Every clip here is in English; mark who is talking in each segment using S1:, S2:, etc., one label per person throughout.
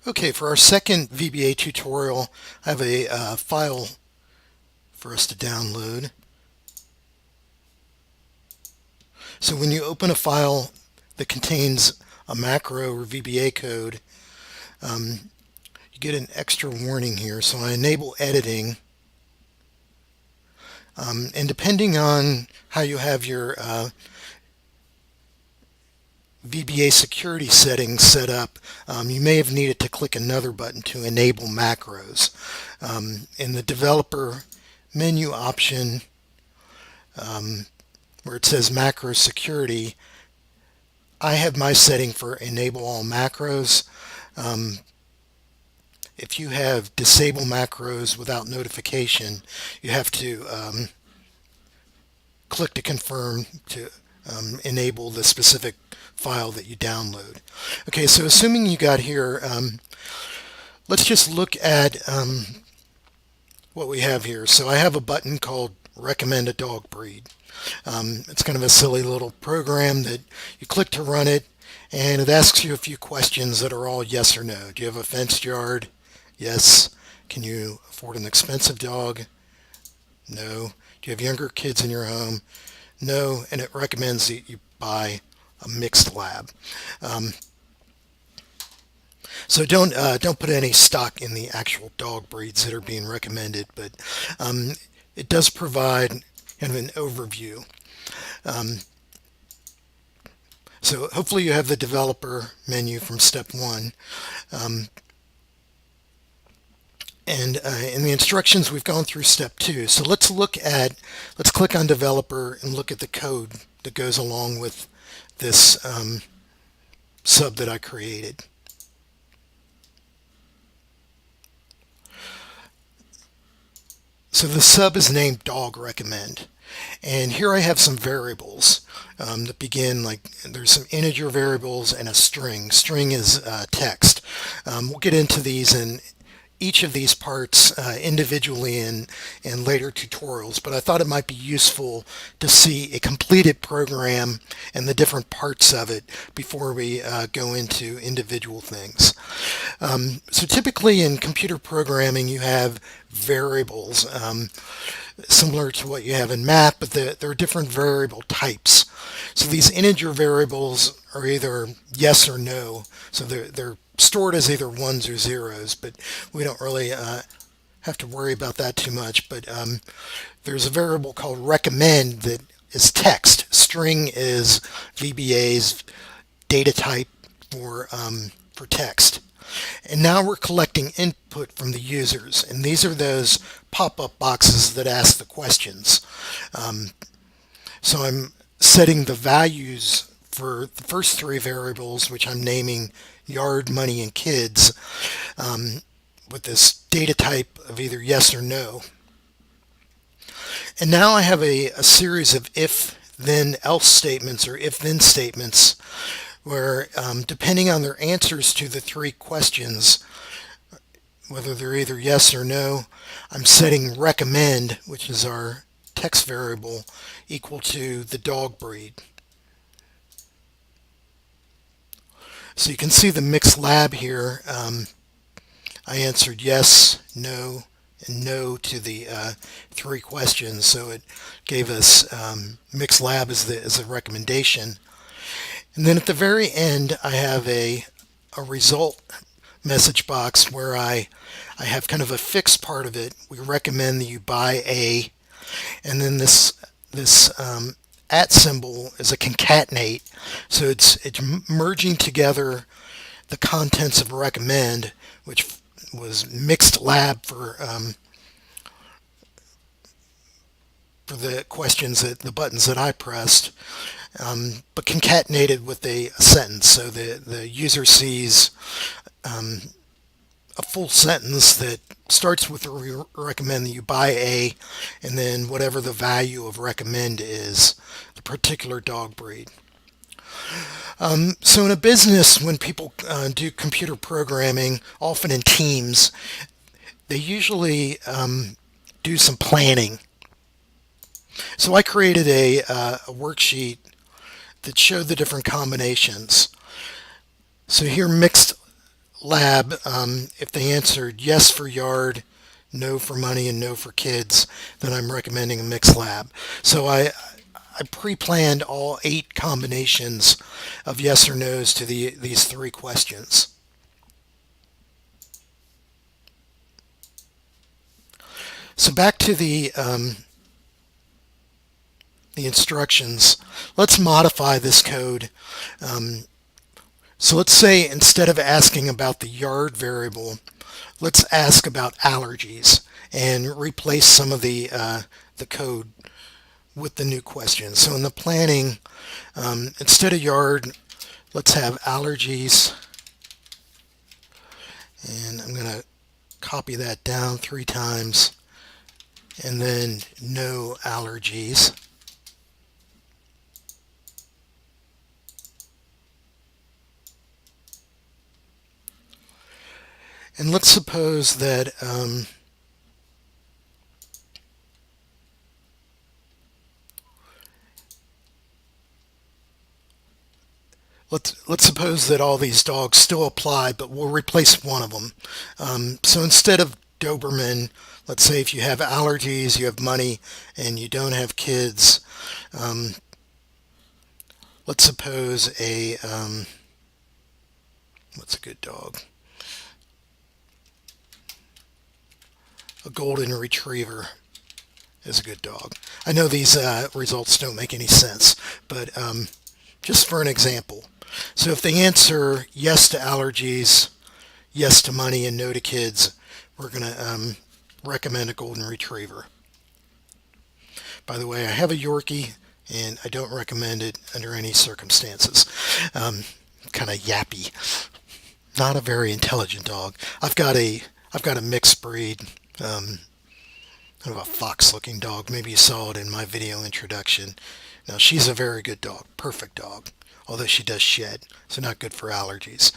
S1: Okay, for our second VBA tutorial, I have a file for us to download. So when you open a file that contains a macro or VBA code, you get an extra warning here. So I enable editing. And depending on how you have your VBA security settings set up, you may have needed to click another button to enable macros. In the developer menu option, where it says macro security, I have my setting for enable all macros. If you have disable macros without notification, you have to click to confirm to enable the specific file that you download. Okay, so assuming you got here, let's just look at what we have here. So I have a button called recommend a dog breed. It's kind of a silly little program that you click to run it, and it asks you a few questions that are all yes or no. Do you have a fenced yard? Yes. Can you afford an expensive dog? No. Do you have younger kids in your home? No. And it recommends that you buy a mixed lab. So don't put any stock in the actual dog breeds that are being recommended, but it does provide kind of an overview. So hopefully you have the developer menu from step one. And in the instructions, we've gone through step two. So let's click on developer and look at the code that goes along with this sub that I created. So the sub is named dog recommend. And here I have some variables that begin, like there's some integer variables and a string. String is text. We'll get into these in each of these parts individually in later tutorials, but I thought it might be useful to see a completed program and the different parts of it before we go into individual things. So typically in computer programming you have variables similar to what you have in math, but there are different variable types. So these integer variables are either yes or no, so they're stored as either ones or zeros, but we don't really have to worry about that too much. But there's a variable called recommend that is text. String is VBA's data type for text. And now we're collecting input from the users, and these are those pop-up boxes that ask the questions. So I'm setting the values for the first three variables, which I'm naming yard, money, and kids, with this data type of either yes or no. And now I have a series of if, then, else statements or if, then statements where depending on their answers to the three questions, whether they're either yes or no, I'm setting recommend, which is our text variable, equal to the dog breed. So you can see the mixed lab here. I answered yes, no, and no to the three questions, so it gave us mixed lab as a recommendation. And then at the very end, I have a result message box where I have kind of a fixed part of it. We recommend that you buy a, and then this at symbol is a concatenate. So it's merging together the contents of recommend, which was mixed lab for the questions the buttons that I pressed, but concatenated with a sentence. So the user sees a full sentence that starts with recommend that you buy a, and then whatever the value of recommend is, the particular dog breed. So in a business, when people do computer programming, often in teams, they usually do some planning. So I created a worksheet that showed the different combinations. So here mixed lab, if they answered yes for yard, no for money, and no for kids, then I'm recommending a mixed lab. So I pre-planned all 8 combinations of yes or no's to these 3 questions. So back to the instructions. Let's modify this code. So let's say instead of asking about the yard variable, let's ask about allergies and replace some of the code with the new question. So in the planning, instead of yard, let's have allergies, and I'm going to copy that down 3 times, and then no allergies. And let's suppose that let's suppose that all these dogs still apply, but we'll replace one of them. So instead of Doberman, let's say if you have allergies, you have money, and you don't have kids, let's suppose what's a good dog? A golden retriever is a good dog. I know these results don't make any sense, but just for an example. So if they answer yes to allergies, yes to money, and no to kids, we're going to recommend a golden retriever. By the way, I have a Yorkie, and I don't recommend it under any circumstances. Kind of yappy, not a very intelligent dog. I've got a mixed breed, kind of a fox-looking dog. Maybe you saw it in my video introduction. Now she's a very good dog, perfect dog, although she does shed, so not good for allergies.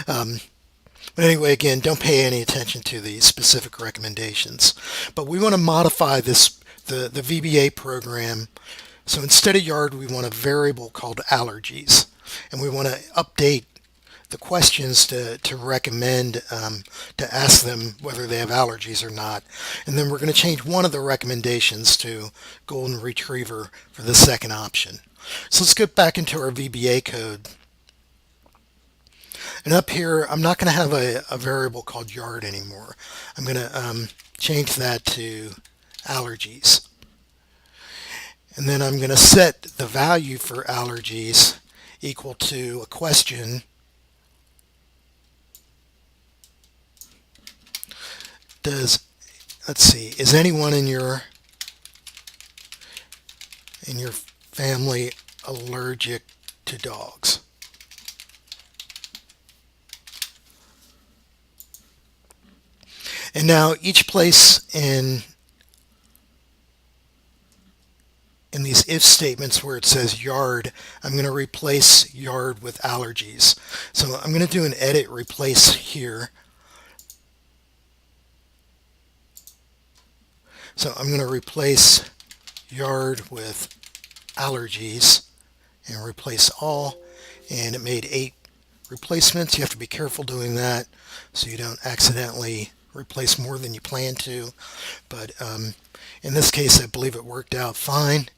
S1: But anyway, again, don't pay any attention to the specific recommendations. But we want to modify the VBA program. So instead of yard, we want a variable called allergies. And we want to update the questions to recommend, to ask them whether they have allergies or not. And then we're going to change one of the recommendations to golden retriever for the second option. So let's get back into our VBA code. And up here, I'm not going to have a variable called yard anymore. I'm going to change that to allergies. And then I'm going to set the value for allergies equal to a question. Let's see, is anyone in your family allergic to dogs? And now each place in these if statements where it says yard, I'm going to replace yard with allergies. So I'm going to do an edit replace here. So I'm going to replace yard with allergies and replace all, and it made 8 replacements. You have to be careful doing that so you don't accidentally replace more than you plan to, but in this case I believe it worked out fine.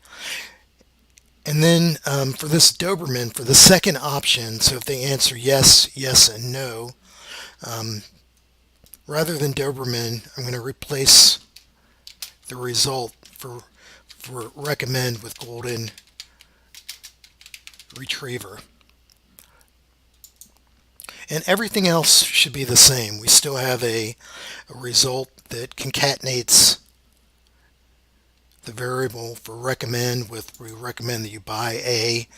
S1: And then for this Doberman, for the second option, so if they answer yes, yes, and no, rather than Doberman, I'm going to replace the result for recommend with golden retriever. And everything else should be the same. We still have a result that concatenates the variable for recommend with we recommend that you buy A.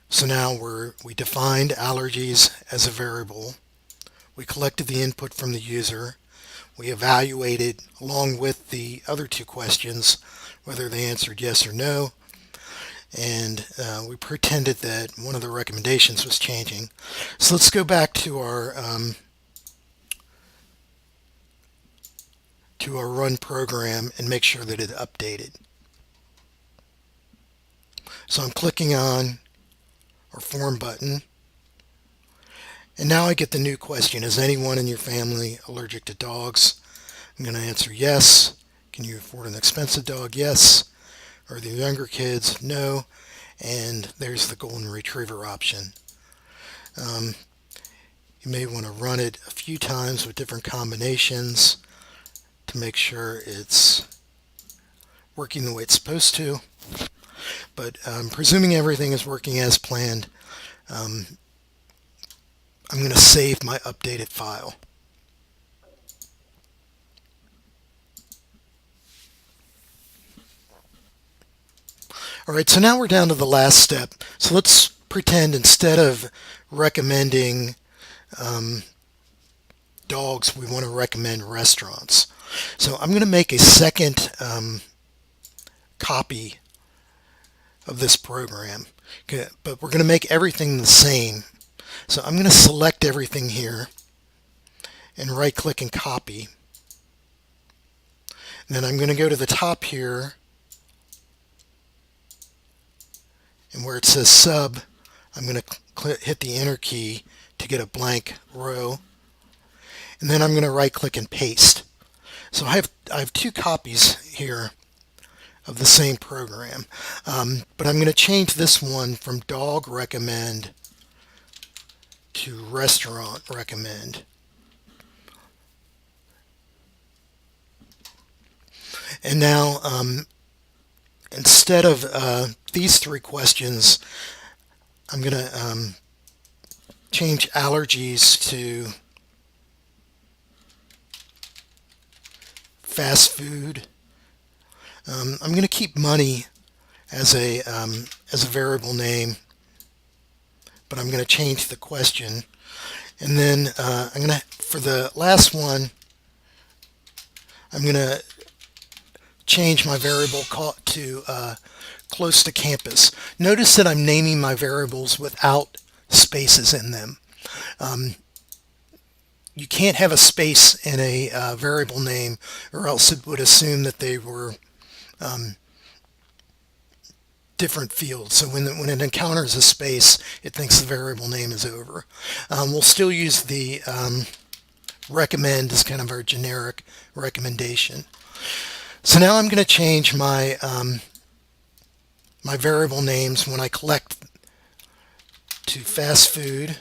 S1: So now we defined allergies as a variable. We collected the input from the user. We evaluated along with the other 2 questions whether they answered yes or no. And we pretended that one of the recommendations was changing. So let's go back to our run program and make sure that it updated. So I'm clicking on our form button, And now I get the new question. Is anyone in your family allergic to dogs? I'm going to answer yes. Can you afford an expensive dog? Yes. Are the younger kids? No. And there's the golden retriever option. Um, you may want to run it a few times with different combinations to make sure it's working the way it's supposed to. But presuming everything is working as planned, um, I'm going to save my updated file. Alright, so now we're down to the last step. So let's pretend instead of recommending dogs, we want to recommend restaurants. So I'm going to make a second copy of this program, okay, but we're going to make everything the same. So I'm going to select everything here and right click and copy. And then I'm going to go to the top here, and where it says sub, I'm going to hit the enter key to get a blank row. And then I'm going to right click and paste. So I have two copies here of the same program, but I'm going to change this one from dog recommend to restaurant recommend. And now instead of these three questions, I'm going to change allergies to fast food. I'm going to keep money as a variable name, but I'm going to change the question. And then I'm going to, for the last one, I'm going to change my variable to close to campus. Notice that I'm naming my variables without spaces in them. You can't have a space in a variable name, or else it would assume that they were different fields. So when it encounters a space, it thinks the variable name is over. We'll still use the recommend as kind of our generic recommendation. So now I'm going to change my my variable names when I collect to fast food.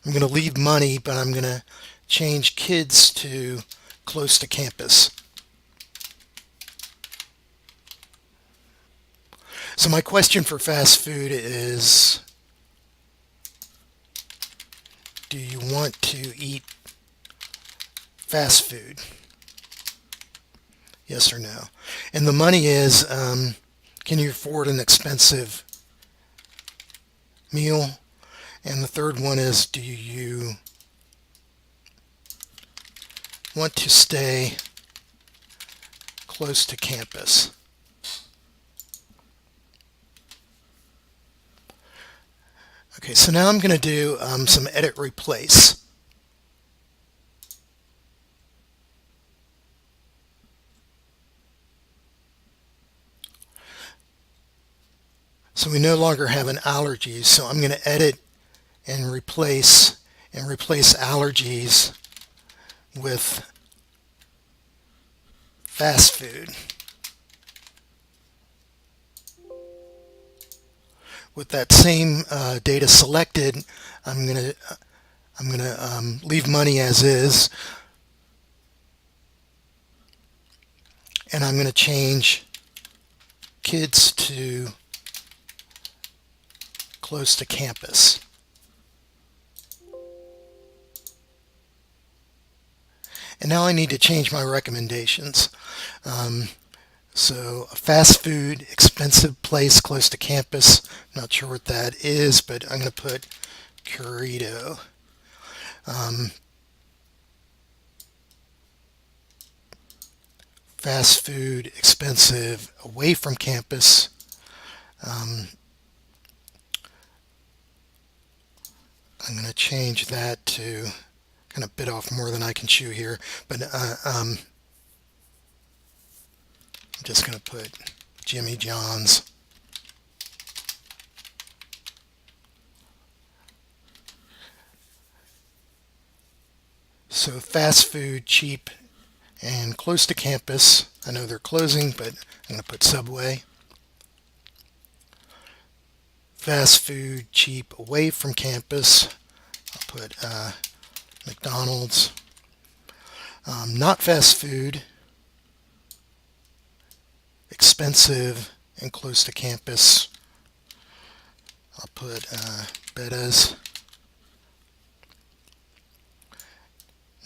S1: I'm going to leave money, but I'm going to change kids to close to campus. So my question for fast food is, do you want to eat fast food? Yes or no? And the money is, can you afford an expensive meal? And the third one is, do you want to stay close to campus? Okay, so now I'm going to do some edit replace. So we no longer have an allergies, so I'm going to edit and replace allergies with fast food. With that same data selected, I'm going to leave money as is, and I'm going to change kids to close to campus. And now I need to change my recommendations. So a fast food, expensive place close to campus. Not sure what that is, but I'm going to put Currito. Fast food, expensive, away from campus. I'm going to change that to, kind of bit off more than I can chew here, but I'm just going to put Jimmy John's. So fast food, cheap, and close to campus. I know they're closing, but I'm going to put Subway. Fast food, cheap, away from campus. I'll put McDonald's. Not fast food, expensive, and close to campus. I'll put Betas.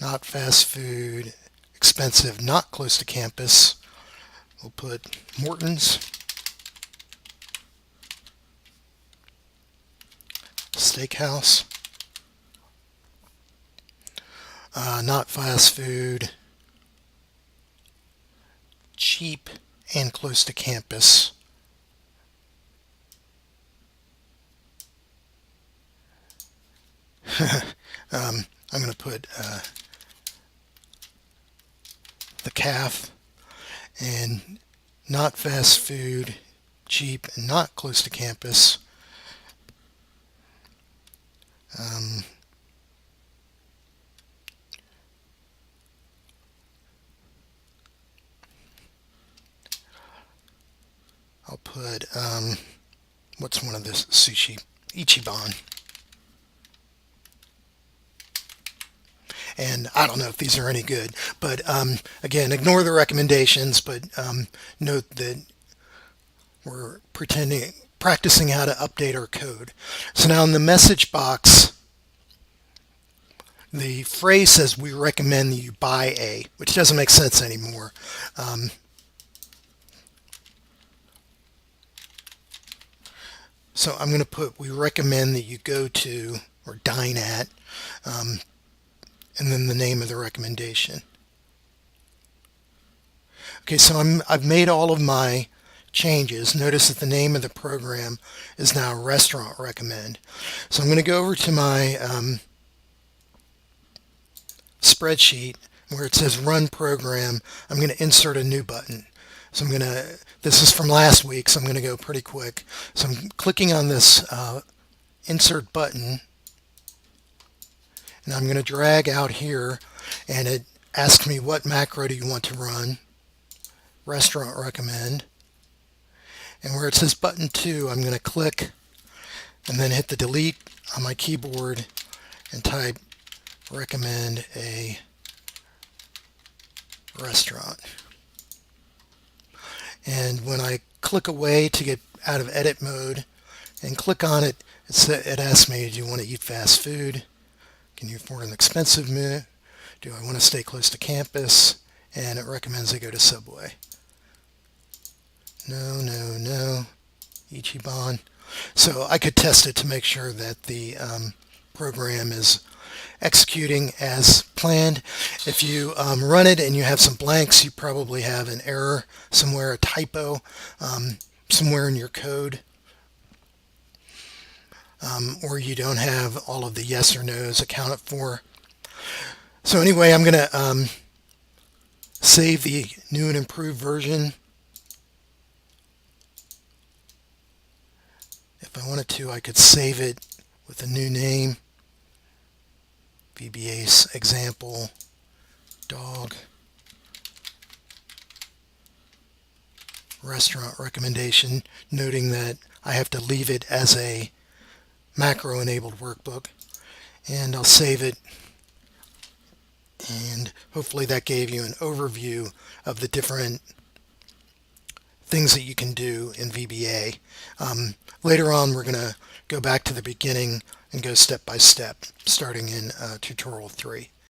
S1: Not fast food, expensive, not close to campus. We'll put Morton's. Steakhouse. Not fast food, cheap, and close to campus. I'm going to put the calf, and not fast food, cheap, and not close to campus. I'll put, what's one of this sushi? Ichiban. And I don't know if these are any good, but again, ignore the recommendations, but note that we're practicing how to update our code. So now in the message box, the phrase says we recommend that you buy a, which doesn't make sense anymore. So I'm going to put we recommend that you go to or dine at, and then the name of the recommendation. Okay, so I've made all of my changes. Notice that the name of the program is now Restaurant Recommend. So I'm going to go over to my spreadsheet where it says Run Program. I'm going to insert a new button. So this is from last week, so I'm going to go pretty quick. So I'm clicking on this insert button, and I'm going to drag out here, and it asks me what macro do you want to run. Restaurant Recommend. And where it says button 2, I'm going to click and then hit the delete on my keyboard and type recommend a restaurant. And when I click away to get out of edit mode and click on it, it asks me, do you want to eat fast food? Can you afford an expensive meal? Do I want to stay close to campus? And it recommends I go to Subway. No, no, no. Ichiban. So I could test it to make sure that the program is executing as planned. If you run it and you have some blanks, you probably have an error somewhere, a typo somewhere in your code, or you don't have all of the yes or no's accounted for. So anyway, I'm going to save the new and improved version. If I wanted to, I could save it with a new name. VBA example, dog, restaurant recommendation, noting that I have to leave it as a macro-enabled workbook. And I'll save it. And hopefully that gave you an overview of the different things that you can do in VBA. Later on, we're going to go back to the beginning and go step by step, starting in tutorial 3.